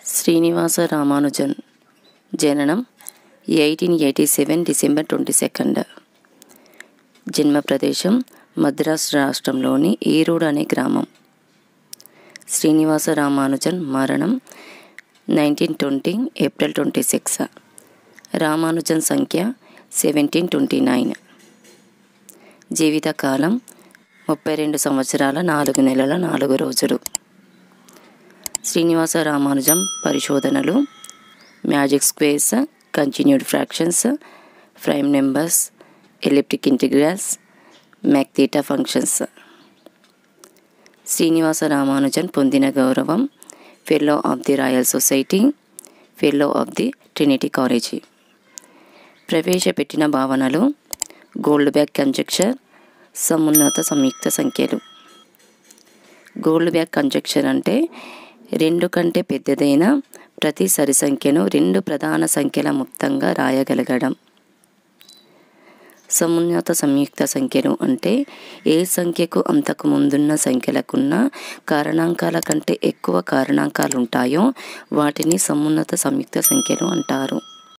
శ్రీనివాస రామానుజన్ జననం 1887 డిసెంబర్ 22. జన్మ ప్రదేశం మద్రాసు రాష్ట్రంలోని ఈరోడ్ అనే గ్రామం. శ్రీనివాస రామానుజన్ మరణం 1920 ఏప్రిల్ 26. రామానుజన్ సంఖ్య 1729. జీవితకాలం 32 సంవత్సరాల 4 నెలల 4 రోజులు. శ్రీనివాస రామానుజం పరిశోధనలు: magic squares, continued fractions, prime numbers, elliptic integrals, mock theta functions. Srinivasa Ramanujan పొందిన గౌరవం: fellow of the royal society, fellow of the Trinity college. ప్రవేశపెట్టిన భావనలు: గోల్డ్బ్యాక్ కంజక్చర్, సమున్నత సంయుక్త సంఖ్యలు. గోల్డ్బ్యాక్ కంజక్చర్ అంటే 2 కంటే పెద్దదైన ప్రతి సరి సంఖ్యను 2 ప్రధాన సంఖ్యల మొత్తంగా రాయగలగడం. సమున్నత సంయుక్త సంఖ్యలు అంటే ఏ సంఖ్యకు అంతకు ముందున్న సంఖ్యలకున్న కారణాంకాల కంటే ఎక్కువ కారణాంకాలు ఉంటాయో వాటిని సమున్నత సంయుక్త సంఖ్యలు అంటారు.